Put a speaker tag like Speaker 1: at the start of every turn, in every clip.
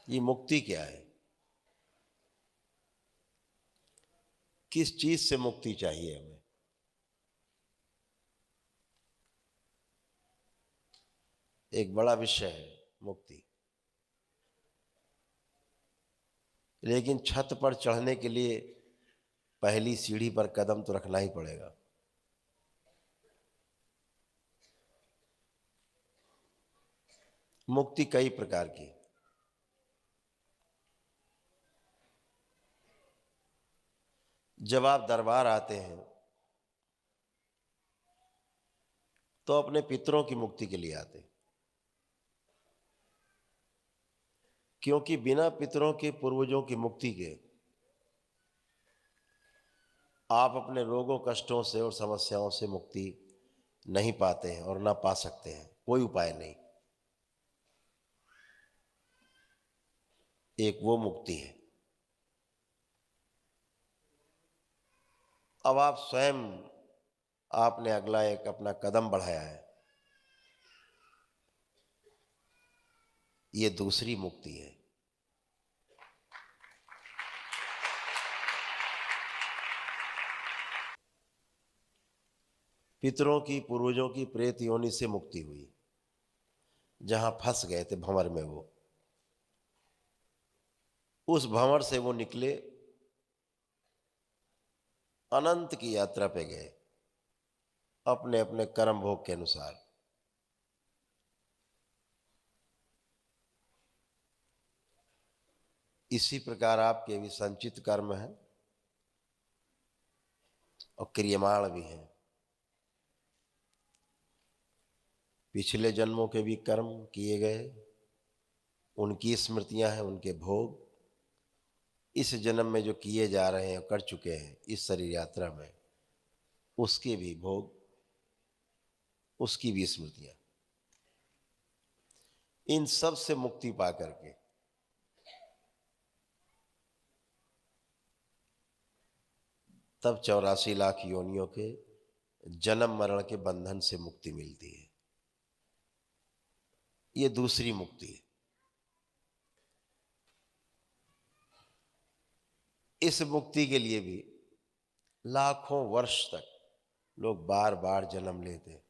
Speaker 1: ये मुक्ति क्या है? किस चीज से मुक्ति चाहिए हमें? एक बड़ा विषय है मुक्ति। लेकिन छत पर चढ़ने के लिए पहली सीढ़ी पर कदम तो रखना ही पड़ेगा। मुक्ति कई प्रकार की। जब आप दरबार आते हैं तो अपने पितरों की मुक्ति के लिए आते हैं, क्योंकि बिना पितरों के, पूर्वजों की मुक्ति के आप अपने रोगों, कष्टों से और समस्याओं से मुक्ति नहीं पाते हैं और ना पा सकते हैं। कोई उपाय नहीं। एक वो मुक्ति है। अब आप स्वयं, आपने अगला एक अपना कदम बढ़ाया है, ये दूसरी मुक्ति है। पितरों की, पूर्वजों की प्रेत योनि से मुक्ति हुई, जहां फंस गए थे भंवर में वो, उस भंवर से वो निकले, अनंत की यात्रा पे गए अपने अपने कर्म भोग के अनुसार। इसी प्रकार आपके भी संचित कर्म हैं और क्रियमाण भी हैं। पिछले जन्मों के भी कर्म किए गए, उनकी स्मृतियां हैं, उनके भोग इस जन्म में जो किए जा रहे हैं, कर चुके हैं इस शरीर यात्रा में, उसके भी भोग, उसकी भी स्मृतियां। इन सब से मुक्ति पा करके तब 84 लाख योनियों के जन्म मरण के बंधन से मुक्ति मिलती है। ये दूसरी मुक्ति है। इस मुक्ति के लिए भी लाखों वर्ष तक लोग बार बार जन्म लेते हैं।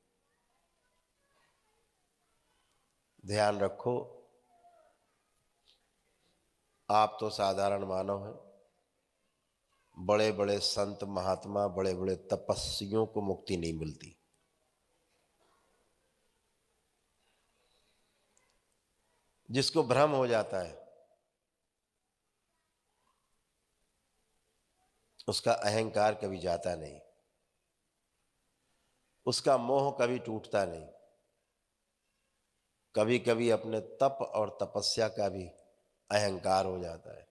Speaker 1: ध्यान रखो, आप तो साधारण मानव हैं। बड़े बड़े संत महात्मा, बड़े बड़े तपस्वियों को मुक्ति नहीं मिलती। जिसको भ्रम हो जाता है, उसका अहंकार कभी जाता नहीं, उसका मोह कभी टूटता नहीं। कभी कभी अपने तप और तपस्या का भी अहंकार हो जाता है,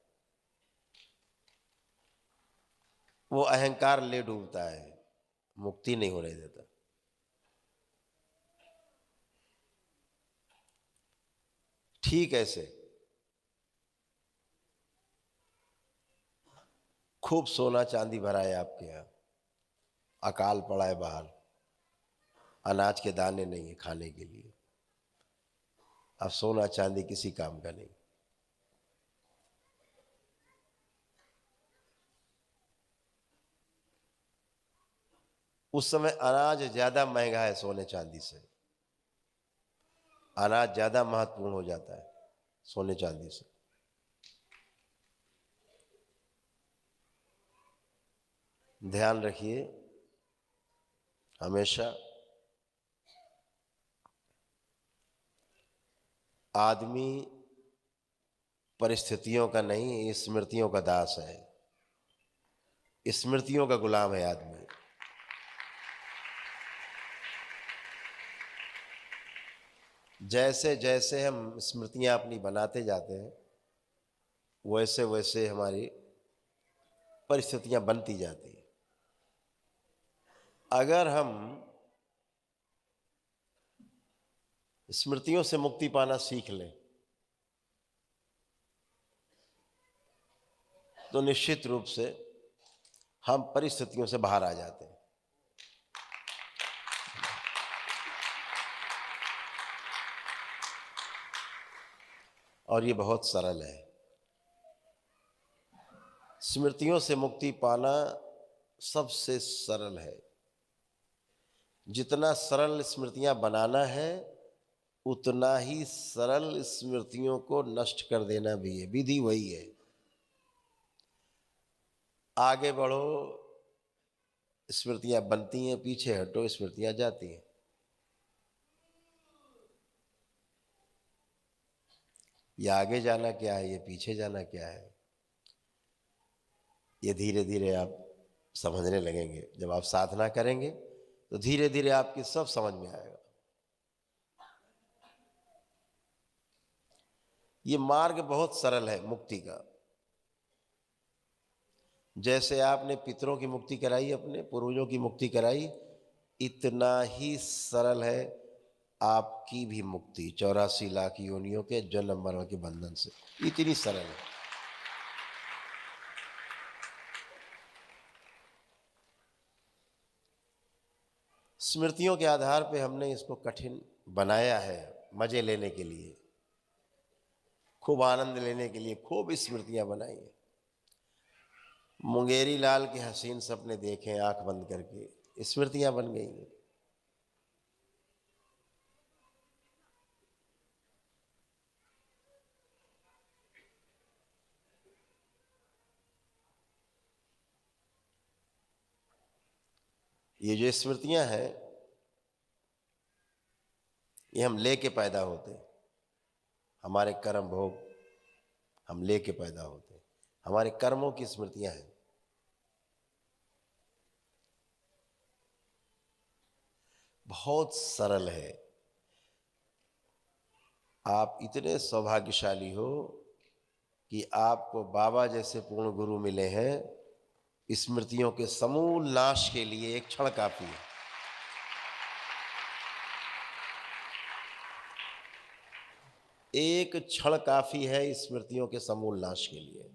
Speaker 1: वो अहंकार ले डूबता है, मुक्ति नहीं होने देता। ठीक ऐसे खूब सोना चांदी भरा है आपके यहाँ, अकाल पड़ा है बाहर, अनाज के दाने नहीं है खाने के लिए, अब सोना चांदी किसी काम का नहीं। उस समय अनाज ज्यादा महंगा है सोने चांदी से, अनाज ज्यादा महत्वपूर्ण हो जाता है सोने चांदी से। ध्यान रखिए, हमेशा आदमी परिस्थितियों का नहीं, स्मृतियों का दास है, स्मृतियों का गुलाम है आदमी। जैसे जैसे हम स्मृतियां अपनी बनाते जाते हैं, वैसे वैसे हमारी परिस्थितियां बनती जाती हैं। अगर हम स्मृतियों से मुक्ति पाना सीख लें तो निश्चित रूप से हम परिस्थितियों से बाहर आ जाते हैं। और ये बहुत सरल है। स्मृतियों से मुक्ति पाना सबसे सरल है। जितना सरल स्मृतियां बनाना है, उतना ही सरल स्मृतियों को नष्ट कर देना भी है। विधि वही है। आगे बढ़ो, स्मृतियां बनती हैं, पीछे हटो, स्मृतियां जाती हैं। ये आगे जाना क्या है, ये पीछे जाना क्या है, ये धीरे धीरे आप समझने लगेंगे। जब आप साधना करेंगे तो धीरे धीरे आपकी सब समझ में आएगा। ये मार्ग बहुत सरल है मुक्ति का। जैसे आपने पितरों की मुक्ति कराई, अपने पूर्वजों की मुक्ति कराई, इतना ही सरल है आपकी भी मुक्ति 84 लाख योनियों के जन्म मरण के बंधन से। इतनी सरल है। स्मृतियों के आधार पे हमने इसको कठिन बनाया है, मजे लेने के लिए, खूब आनंद लेने के लिए खूब स्मृतियां बनाई हैं। मुंगेरी लाल के हसीन सपने देखे आंख बंद करके, स्मृतियां बन गई हैं। ये जो स्मृतियां हैं, ये हम लेके पैदा होते हैं। हमारे कर्म भोग हम लेके पैदा होते हैं। हमारे कर्मों की स्मृतियां हैं। बहुत सरल है। आप इतने सौभाग्यशाली हो कि आपको बाबा जैसे पूर्ण गुरु मिले हैं। स्मृतियों के समूल नाश के लिए एक क्षण काफी है। एक क्षण काफी है स्मृतियों के समूल नाश के लिए।